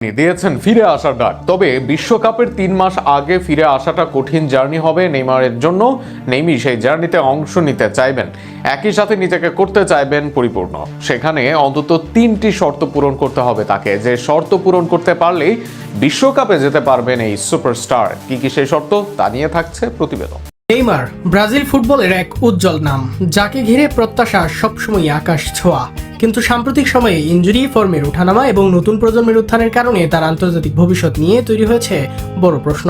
দিয়েছেন ফিরে আসার ডাক। তবে বিশ্বকাপের 3 মাস আগে ফিরে আসাটা কঠিন জার্নি হবে নেইমারের জন্য। নেইমি সেই জার্নিতে অংশ নিতে চাইবেন, একই সাথে নিজেকে করতে চাইবেন পরিপূর্ণ। সেখানে অন্তত 3টি শর্ত পূরণ করতে হবে তাকে, যে শর্ত পূরণ করতে পারলেই বিশ্বকাপে যেতে পারবেন এই সুপারস্টার। কি কি সেই শর্ত, তা নিয়ে থাকছে প্রতিবেদন। নেইমার ব্রাজিল ফুটবলের এক উজ্জ্বল নাম, যাকে ঘিরে প্রত্যাশা সবসময় আকাশ ছোঁয়া। কিন্তু সাম্প্রতিক সময়ে ইনজুরি, ফর্মের ওঠানামা এবং নতুন প্রজন্মের উত্থানের কারণে তার আন্তর্জাতিক ভবিষ্যৎ নিয়ে তৈরি হয়েছে বড় প্রশ্ন।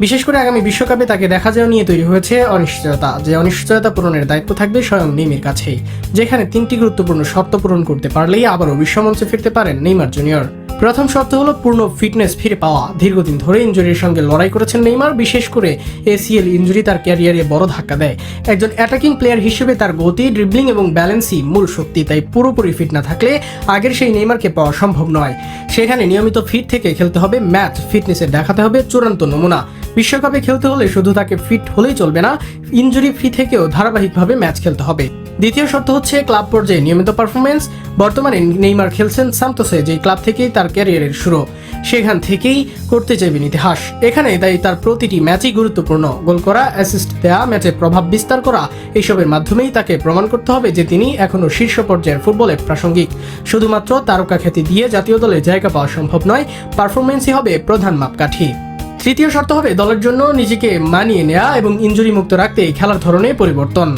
বিশেষ করে আগামী বিশ্বকাপে তাকে দেখা যাওয়া নিয়ে তৈরি হয়েছে অনিশ্চয়তা, যে অনিশ্চয়তা পূরণের দায়িত্ব থাকবে স্বয়ং নেইমারের কাছেই। যেখানে 3টি গুরুত্বপূর্ণ শর্ত পূরণ করতে পারলেই আবারও বিশ্বমঞ্চে ফিরতে পারেন নেইমার জুনিয়র। প্রথম শর্ত হলো পূর্ণ ফিটনেস ফিরে পাওয়া। দীর্ঘদিন ধরে ইনজুরির সঙ্গে লড়াই করেছেন নেইমার। বিশেষ করে এসিএল ইনজুরি তার ক্যারিয়ারে বড় ধাক্কা দেয়। একজন অ্যাটাকিং প্লেয়ার হিসেবে তার গতি, ড্রিবলিং এবং ব্যালেন্সই মূল শক্তি। তাই পুরোপুরি ফিট না থাকলে আগের সেই নেইমারকে পাওয়া সম্ভব নয়। সেখানে নিয়মিত ফিট থেকে খেলতে হবে, ম্যাচ ফিটনেসে দেখাতে হবে চূড়ান্ত নমুনা। বিশ্বকাপে খেলতে হলে শুধু তাকে ফিট হলেই চলবে না, ইনজুরি ফ্রি থেকেও ধারাবাহিকভাবে ম্যাচ খেলতে হবে। দ্বিতীয় শর্ত হচ্ছে ক্লাব পর্যায়ে নিয়মিত পারফরমেন্স। বর্তমানে নেইমার খেলছেন সান্তোসে, যে ক্লাব থেকেই তার ক্যারিয়ারের শুরু। সেখান থেকেই করতে চাইবেন ইতিহাস। এখানে তাই তার প্রতিটি ম্যাচই গুরুত্বপূর্ণ। গোল করা, অ্যাসিস্ট দেওয়া, ম্যাচে প্রভাব বিস্তার করা, এইসবের মাধ্যমেই তাকে প্রমাণ করতে হবে যে তিনি এখনও শীর্ষ পর্যায়ের ফুটবলে প্রাসঙ্গিক। শুধুমাত্র তারকা খ্যাতি দিয়ে জাতীয় দলে জায়গা পাওয়া সম্ভব নয়, পারফরমেন্সই হবে প্রধান মাপকাঠি। তৃতীয় শর্ত হবে দলের জন্য নিজেকে মানিয়ে নেওয়া এবং ইনজুরি মুক্ত রাখতে খেলার ধরনে পরিবর্তন।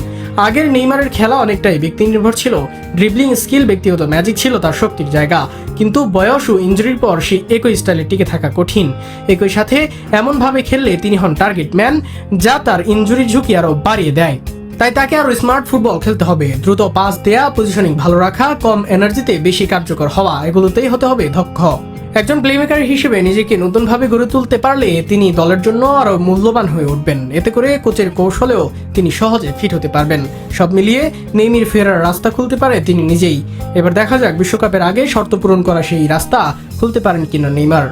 আগের নেইমারের খেলা অনেকটাই ব্যক্তি নির্ভর ছিল। ড্রিবলিং স্কিল, ব্যক্তিগত ম্যাজিক ছিল তার শক্তির জায়গা। কিন্তু বয়স ও ইনজুরির পর সেই একই স্টাইলে টিকে থাকা কঠিন। একই সাথে এমনভাবে খেললে তিনি হন টার্গেট ম্যান, যা তার ইনজুরির ঝুঁকি আরও বাড়িয়ে দেয়। তাই তাকে আরও স্মার্ট ফুটবল খেলতে হবে। দ্রুত পাস দেয়া, পজিশনিং ভালো রাখা, কম এনার্জিতে বেশি কার্যকর হওয়া, এগুলোতেই হতে হবে দক্ষ। একজন প্লেমেকার হিসেবে নিজেকে নতুনভাবে গড়ে তুলতে পারলে তিনি দলের জন্য আরও মূল্যবান হয়ে উঠবেন। এতে করে কোচের কৌশলেও তিনি সহজে ফিট হতে পারবেন। সব মিলিয়ে নেইমার ফেরার রাস্তা খুলতে পারে তিনি নিজেই। এবার দেখা যাক বিশ্বকাপের আগে শর্ত পূরণ করা সেই রাস্তা খুলতে পারেন কিনা নেইমার।